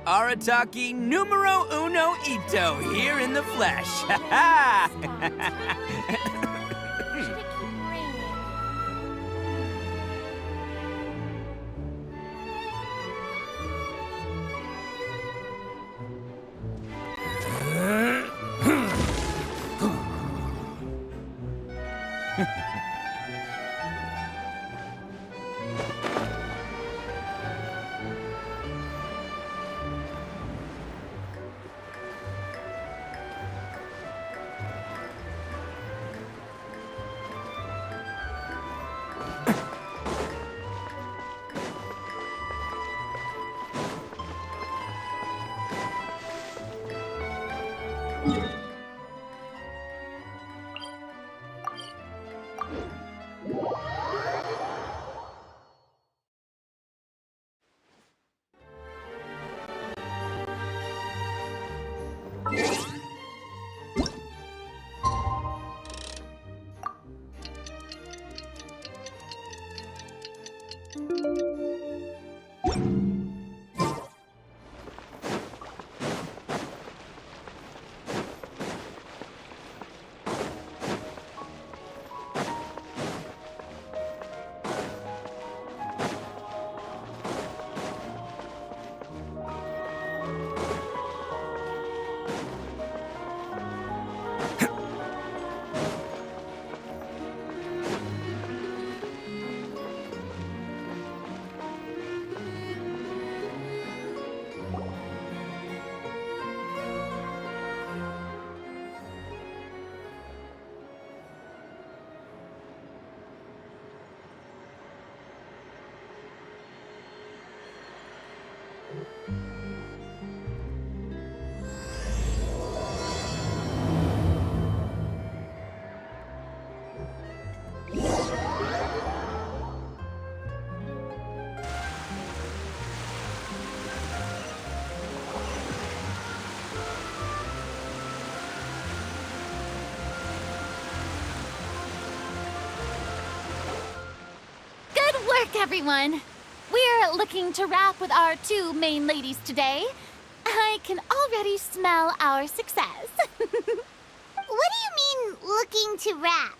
Arataki numero uno Ito here in the flesh. Ha ha! Everyone, we're looking to wrap with our two main ladies today. I can already smell our success. What do you mean, looking to wrap?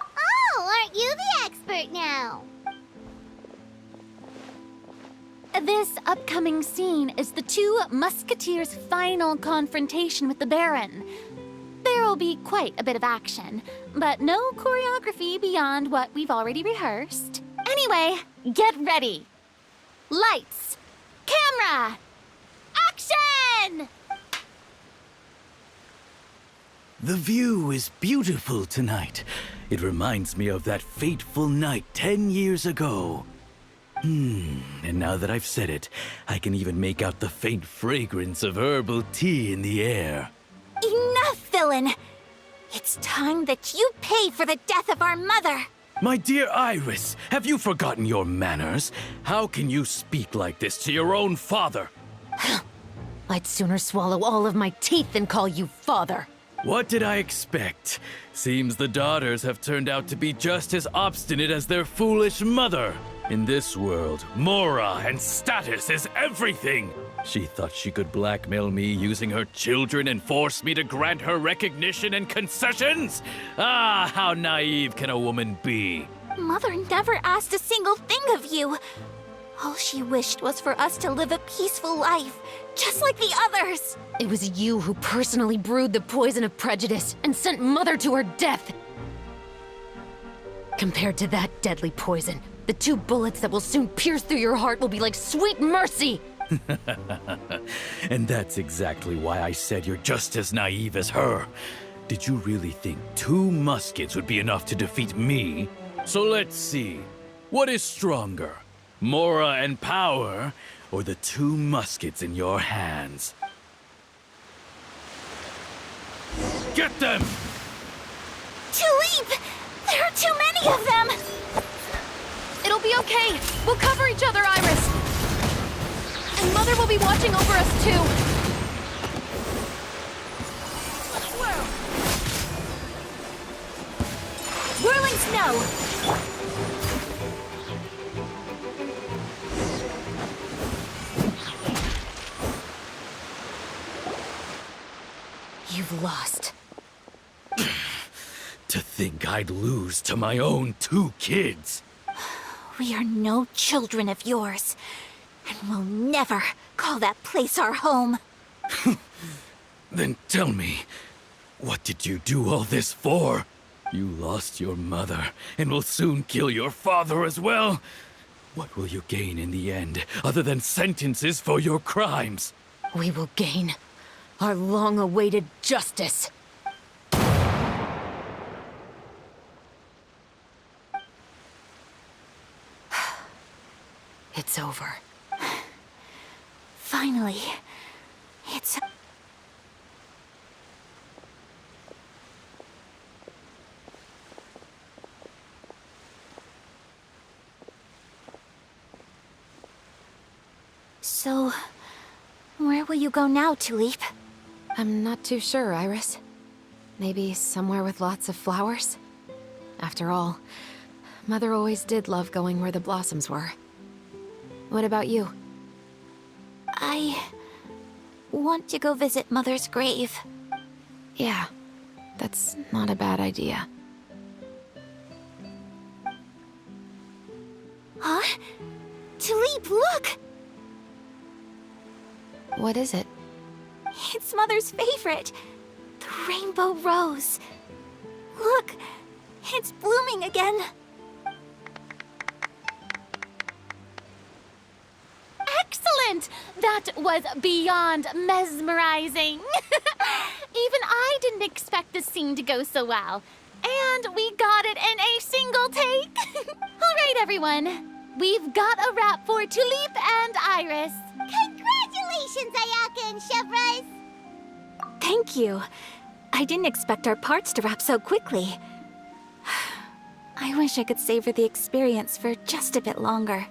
Oh, aren't you the expert now? This upcoming scene is the two musketeers' final confrontation with the Baron. There will be quite a bit of action, but no choreography beyond what we've already rehearsed. Anyway, get ready. Lights, camera, action! The view is beautiful tonight. It reminds me of that fateful night 10 years ago. And now that I've said it, I can even make out the faint fragrance of herbal tea in the air. Enough, villain! It's time that you pay for the death of our mother! My dear Iris, have you forgotten your manners? How can you speak like this to your own father? I'd sooner swallow all of my teeth than call you father. What did I expect? Seems the daughters have turned out to be just as obstinate as their foolish mother. In this world, Mora and status is everything. She thought she could blackmail me using her children and force me to grant her recognition and concessions? Ah, how naive can a woman be? Mother never asked a single thing of you. All she wished was for us to live a peaceful life, just like the others. It was you who personally brewed the poison of prejudice and sent Mother to her death. Compared to that deadly poison, the 2 bullets that will soon pierce through your heart will be like sweet mercy. And that's exactly why I said you're just as naive as her. Did you really think 2 muskets would be enough to defeat me? So let's see. What is stronger? Mora and power, or the 2 muskets in your hands? Get them! Tulip! There are too many of them! It'll be okay. We'll cover each other, Iris. And Mother will be watching over us, too. Whirling snow! You've lost. To think I'd lose to my own 2 kids. We are no children of yours, and we'll never call that place our home. Then tell me, what did you do all this for? You lost your mother, and will soon kill your father as well. What will you gain in the end, other than sentences for your crimes? We will gain our long-awaited justice. It's over. Finally, it's... So, where will you go now, Tulip? I'm not too sure, Iris. Maybe somewhere with lots of flowers? After all, Mother always did love going where the blossoms were. What about you? I want to go visit Mother's grave. Yeah, that's not a bad idea. Huh? Tulip, look! What is it? It's Mother's favorite. The rainbow rose. Look, it's blooming again. Excellent! That was beyond mesmerizing. Even I didn't expect this scene to go so well. And we got it in a single take. All right, everyone. We've got a wrap for Tulip and Iris. Congratulations, Ayaka and Chevres! Thank you. I didn't expect our parts to wrap so quickly. I wish I could savor the experience for just a bit longer.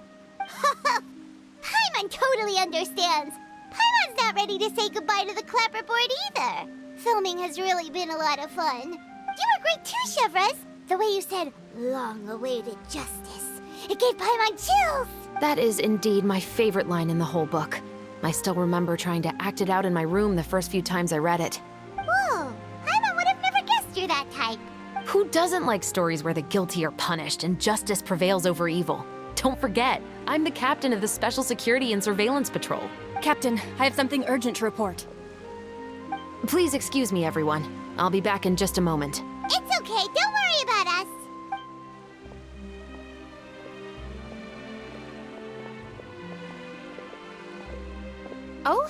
Paimon totally understands. Paimon's not ready to say goodbye to the clapperboard either. Filming has really been a lot of fun. You were great too, Chevres. The way you said, long-awaited justice. It gave Paimon chills. That is indeed my favorite line in the whole book. I still remember trying to act it out in my room the first few times I read it. Whoa, Paimon would have never guessed you're that type. Who doesn't like stories where the guilty are punished and justice prevails over evil? Don't forget, I'm the captain of the Special Security and Surveillance Patrol. Captain, I have something urgent to report. Please excuse me, everyone. I'll be back in just a moment. It's okay, don't worry about us. Oh?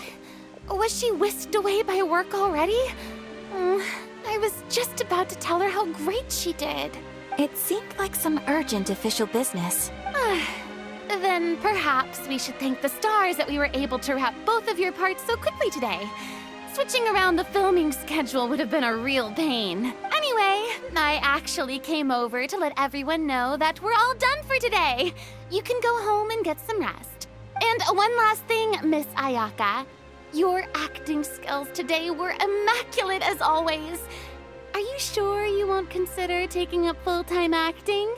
Was she whisked away by work already? I was just about to tell her how great she did. It seemed like some urgent official business. Then perhaps we should thank the stars that we were able to wrap both of your parts so quickly today. Switching around the filming schedule would have been a real pain. Anyway, I actually came over to let everyone know that we're all done for today. You can go home and get some rest. And one last thing, Miss Ayaka. Your acting skills today were immaculate as always. Are you sure you won't consider taking up full-time acting?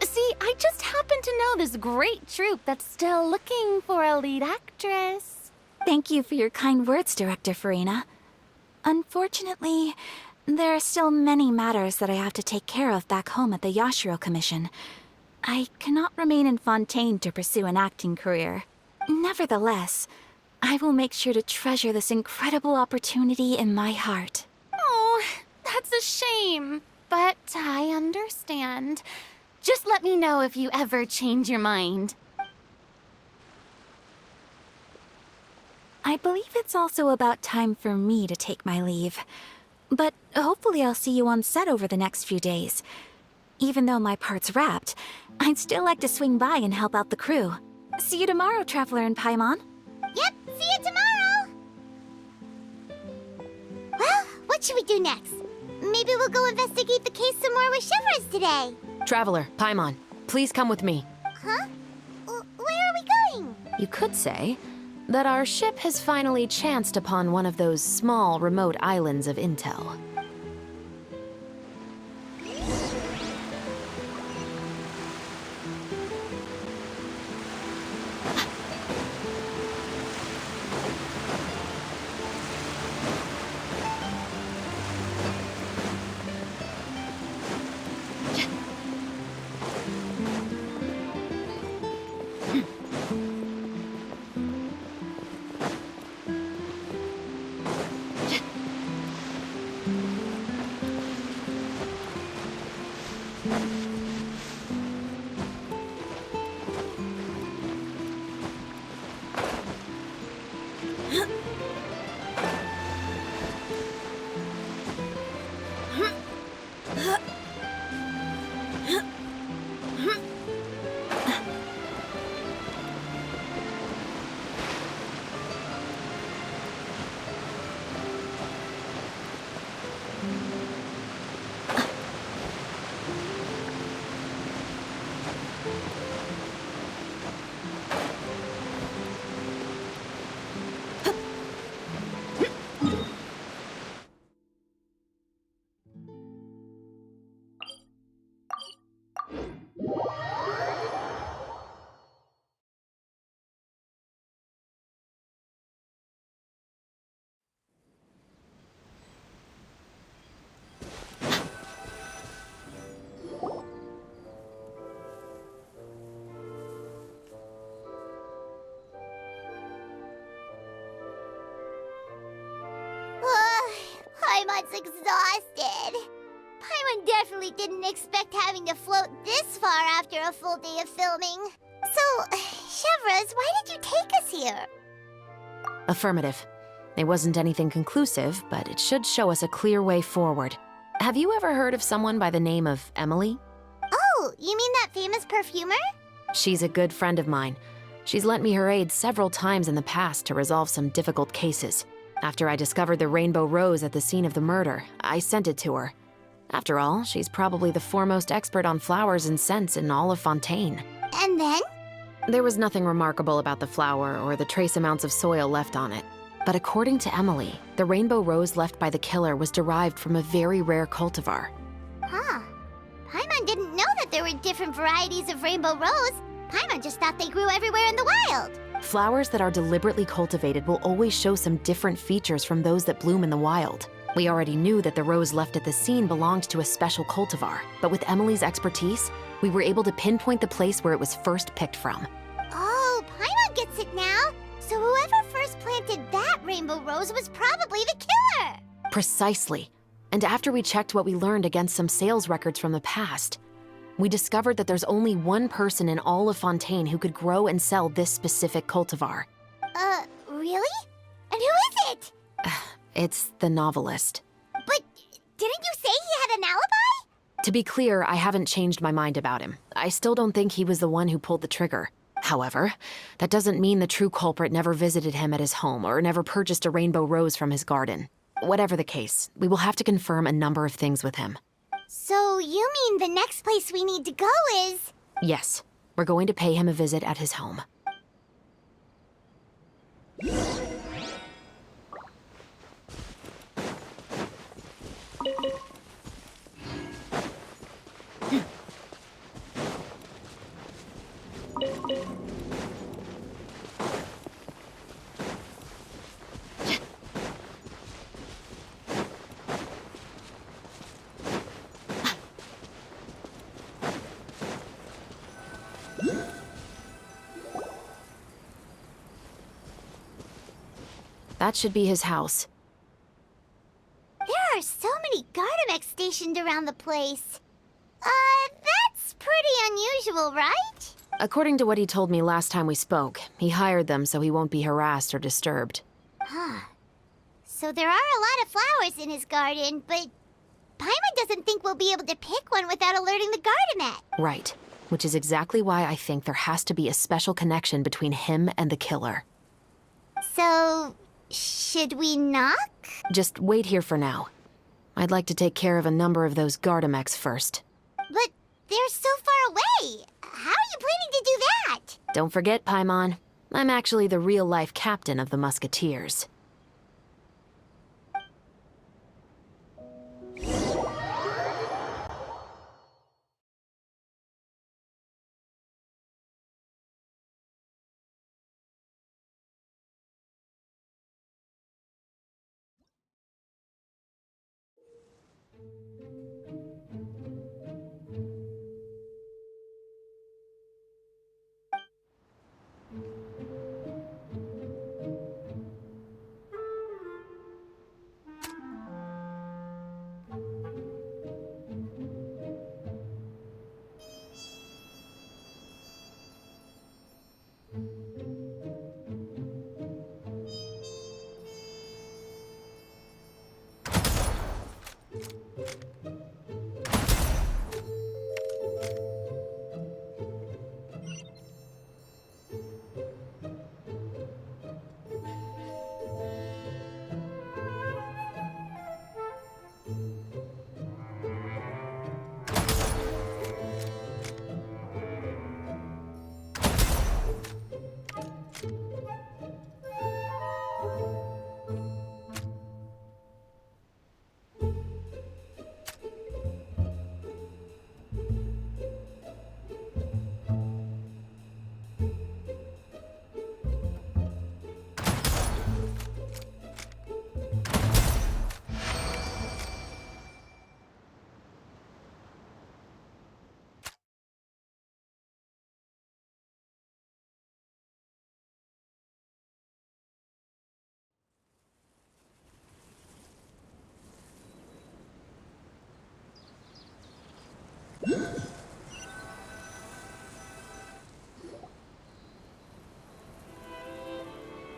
See, I just happen to know this great troupe that's still looking for a lead actress. Thank you for your kind words, Director Farina. Unfortunately, there are still many matters that I have to take care of back home at the Yashiro Commission. I cannot remain in Fontaine to pursue an acting career. Nevertheless, I will make sure to treasure this incredible opportunity in my heart. Oh, that's a shame, but I understand. Just let me know if you ever change your mind. I believe it's also about time for me to take my leave. But hopefully I'll see you on set over the next few days. Even though my part's wrapped, I'd still like to swing by and help out the crew. See you tomorrow, Traveler and Paimon. Yep, see you tomorrow. Well, what should we do next? Maybe we'll go investigate the case some more with Chevres today. Traveler, Paimon, please come with me. Huh? Where are we going? You could say that our ship has finally chanced upon one of those small, remote islands of intel. Paimon's exhausted. Paimon definitely didn't expect having to float this far after a full day of filming. So, Chevreuse, why did you take us here? Affirmative. It wasn't anything conclusive, but it should show us a clear way forward. Have you ever heard of someone by the name of Emily? Oh, you mean that famous perfumer? She's a good friend of mine. She's lent me her aid several times in the past to resolve some difficult cases. After I discovered the rainbow rose at the scene of the murder, I sent it to her. After all, she's probably the foremost expert on flowers and scents in all of Fontaine. And then? There was nothing remarkable about the flower or the trace amounts of soil left on it. But according to Emily, the rainbow rose left by the killer was derived from a very rare cultivar. Huh. Paimon didn't know that there were different varieties of rainbow rose. Paimon just thought they grew everywhere in the wild. Flowers that are deliberately cultivated will always show some different features from those that bloom in the wild. We already knew that the rose left at the scene belonged to a special cultivar, but with Emily's expertise, we were able to pinpoint the place where it was first picked from. Oh, Paimon gets it now. So whoever first planted that rainbow rose was probably the killer. Precisely. And after we checked what we learned against some sales records from the past, we discovered that there's only one person in all of Fontaine who could grow and sell this specific cultivar. Really? And who is it? It's the novelist. But didn't you say he had an alibi? To be clear, I haven't changed my mind about him. I still don't think he was the one who pulled the trigger. However, that doesn't mean the true culprit never visited him at his home or never purchased a rainbow rose from his garden. Whatever the case, we will have to confirm a number of things with him. So you mean the next place we need to go is... Yes, we're going to pay him a visit at his home. That should be his house. There are so many Gardamex stationed around the place. That's pretty unusual, right? According to what he told me last time we spoke, he hired them so he won't be harassed or disturbed. Huh. So there are a lot of flowers in his garden, but Paimon doesn't think we'll be able to pick one without alerting the Gardamet. Right, which is exactly why I think there has to be a special connection between him and the killer. So, should we knock? Just wait here for now. I'd like to take care of a number of those Gardamex first. But they're so far away. How are you planning to do that? Don't forget, Paimon, I'm actually the real-life captain of the Musketeers.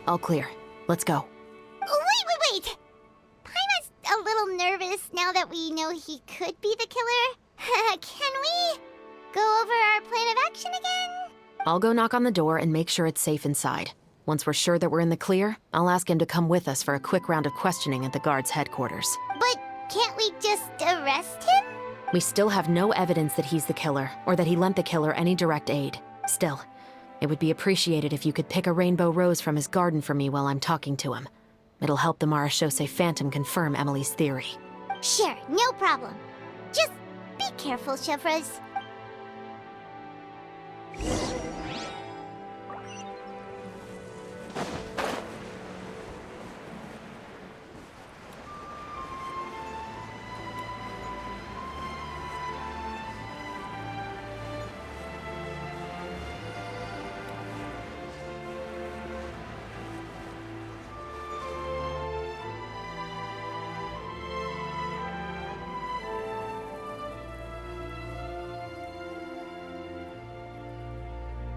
All clear. Let's go. Wait! Paimon's a little nervous now that we know he could be the killer. Can we go over our plan of action again? I'll go knock on the door and make sure it's safe inside. Once we're sure that we're in the clear, I'll ask him to come with us for a quick round of questioning at the guard's headquarters. But can't we just arrest him? We still have no evidence that he's the killer, or that he lent the killer any direct aid. Still, it would be appreciated if you could pick a rainbow rose from his garden for me while I'm talking to him. It'll help the Marachose Phantom confirm Emily's theory. Sure, no problem. Just be careful, Chevreuse.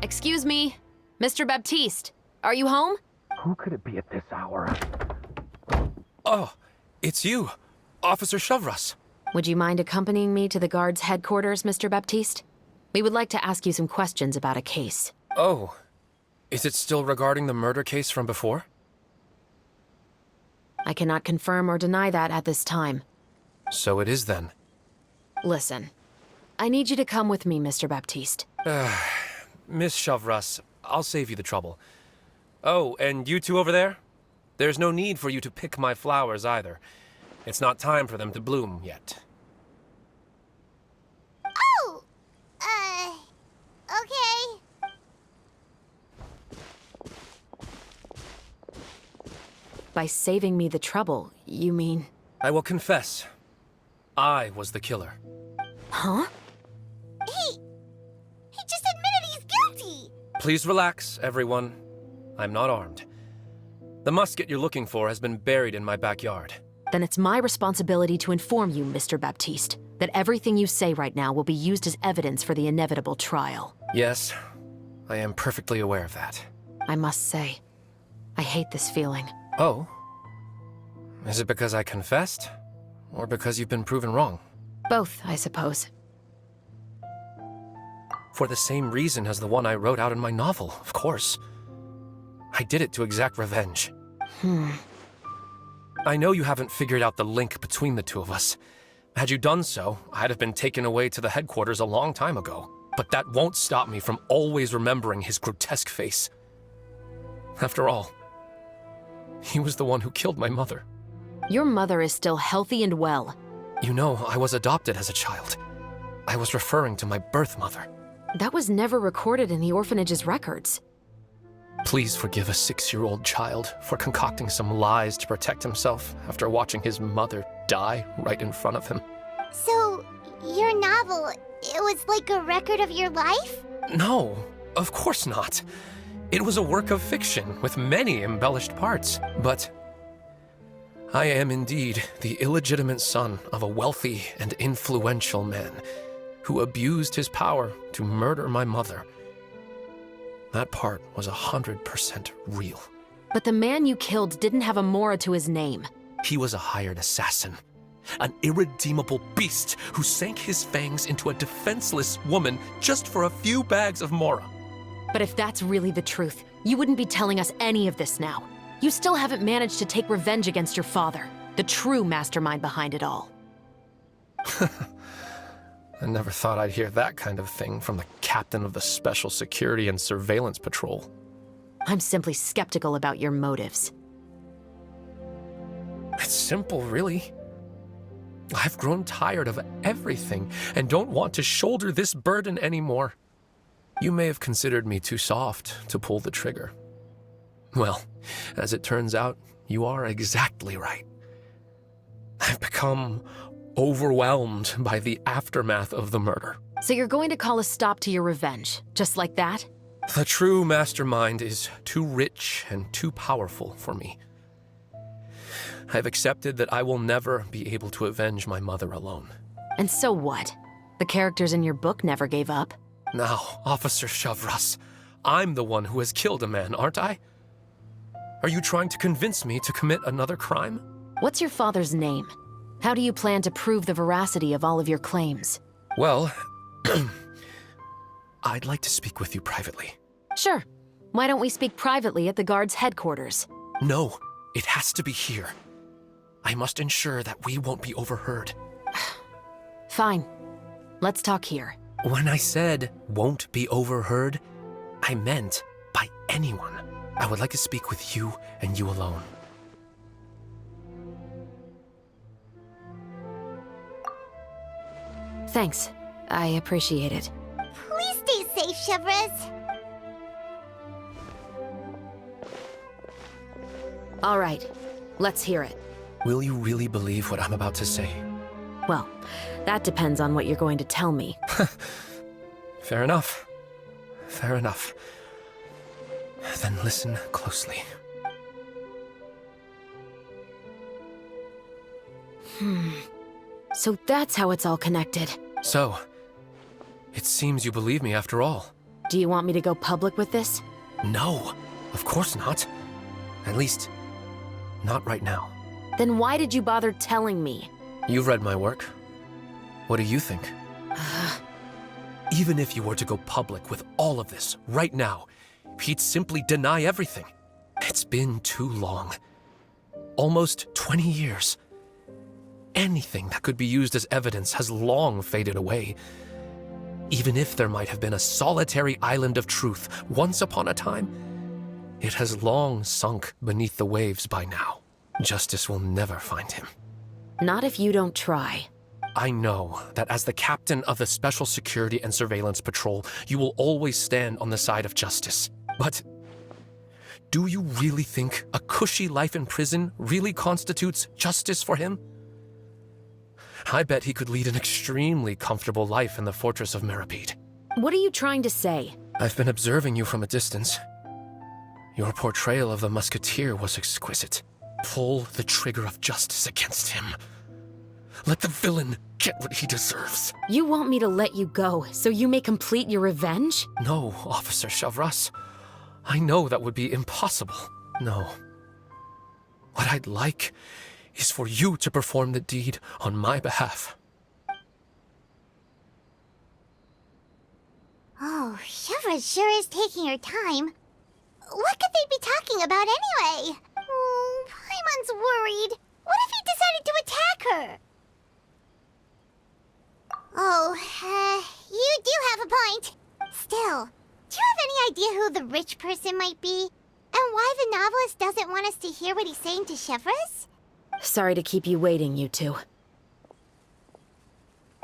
Excuse me, Mr. Baptiste, are you home? Who could it be at this hour? Oh, it's you, Officer Chevreuse. Would you mind accompanying me to the guard's headquarters, Mr. Baptiste? We would like to ask you some questions about a case. Oh, is it still regarding the murder case from before? I cannot confirm or deny that at this time. So it is then. Listen, I need you to come with me, Mr. Baptiste. Miss Chevreuse, I'll save you the trouble. Oh, and you two over there? There's no need for you to pick my flowers either. It's not time for them to bloom yet. Oh! Okay. By saving me the trouble, you mean... I will confess, I was the killer. Huh? He just admitted he's guilty! Please relax, everyone. I'm not armed. The musket you're looking for has been buried in my backyard. Then it's my responsibility to inform you, Mr. Baptiste, that everything you say right now will be used as evidence for the inevitable trial. Yes, I am perfectly aware of that. I must say, I hate this feeling. Oh? Is it because I confessed? Or because you've been proven wrong? Both, I suppose. For the same reason as the one I wrote out in my novel, of course. I did it to exact revenge. I know you haven't figured out the link between the two of us. Had you done so, I'd have been taken away to the headquarters a long time ago. But that won't stop me from always remembering his grotesque face. After all, he was the one who killed my mother. Your mother is still healthy and well. You know, I was adopted as a child. I was referring to my birth mother. That was never recorded in the orphanage's records. Please forgive a 6-year-old child for concocting some lies to protect himself after watching his mother die right in front of him. So, your novel, it was like a record of your life? No, of course not. It was a work of fiction with many embellished parts, but I am indeed the illegitimate son of a wealthy and influential man who abused his power to murder my mother. That part was 100% real. But the man you killed didn't have a Mora to his name. He was a hired assassin, an irredeemable beast who sank his fangs into a defenseless woman just for a few bags of Mora. But if that's really the truth, you wouldn't be telling us any of this now. You still haven't managed to take revenge against your father, the true mastermind behind it all. I never thought I'd hear that kind of thing from the captain of the Special Security and Surveillance Patrol. I'm simply skeptical about your motives. It's simple, really. I've grown tired of everything and don't want to shoulder this burden anymore. You may have considered me too soft to pull the trigger. Well, as it turns out, you are exactly right. I've become overwhelmed by the aftermath of the murder. So you're going to call a stop to your revenge, just like that? The true mastermind is too rich and too powerful for me. I've accepted that I will never be able to avenge my mother alone. And so what? The characters in your book never gave up. Now, Officer Shavras, I'm the one who has killed a man, aren't I? Are you trying to convince me to commit another crime? What's your father's name? How do you plan to prove the veracity of all of your claims? Well, I'd like to speak with you privately. Sure. Why don't we speak privately at the guard's headquarters? No, it has to be here. I must ensure that we won't be overheard. Fine. Let's talk here. When I said won't be overheard, I meant by anyone. I would like to speak with you and you alone. Thanks. I appreciate it. Please stay safe, Chevres. All right. Let's hear it. Will you really believe what I'm about to say? Well, that depends on what you're going to tell me. Fair enough. Fair enough. Then listen closely. So that's how it's all connected. So, it seems you believe me after all. Do you want me to go public with this? No, of course not. At least, not right now. Then why did you bother telling me? You've read my work. What do you think? Even if you were to go public with all of this right now, he'd simply deny everything. It's been too long. Almost 20 years. Anything that could be used as evidence has long faded away. Even if there might have been a solitary island of truth once upon a time, it has long sunk beneath the waves by now. Justice will never find him. Not if you don't try. I know that as the captain of the Special Security and Surveillance Patrol, you will always stand on the side of justice. But do you really think a cushy life in prison really constitutes justice for him? I bet he could lead an extremely comfortable life in the fortress of Meripede. What are you trying to say? I've been observing you from a distance. Your portrayal of the musketeer was exquisite. Pull the trigger of justice against him. Let the villain get what he deserves. You want me to let you go so you may complete your revenge? No, Officer Shavras. I know that would be impossible. No. What I'd like is for you to perform the deed on my behalf. Oh, Chevres sure is taking her time. What could they be talking about anyway? Oh, Paimon's worried. What if he decided to attack her? Oh, you do have a point. Still, do you have any idea who the rich person might be? And why the novelist doesn't want us to hear what he's saying to Chevres? Sorry to keep you waiting, you two.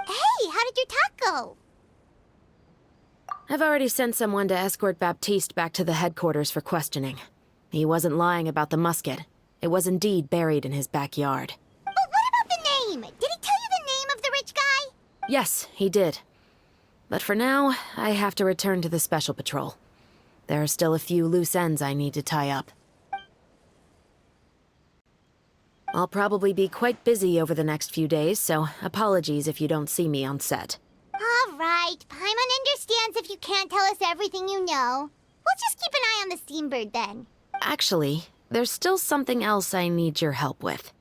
Hey, how did your talk go? I've already sent someone to escort Baptiste back to the headquarters for questioning. He wasn't lying about the musket. It was indeed buried in his backyard. But what about the name? Did he tell you the name of the rich guy? Yes, he did. But for now, I have to return to the Special Patrol. There are still a few loose ends I need to tie up. I'll probably be quite busy over the next few days, so apologies if you don't see me on set. All right, Paimon understands if you can't tell us everything you know. We'll just keep an eye on the Steambird then. Actually, there's still something else I need your help with.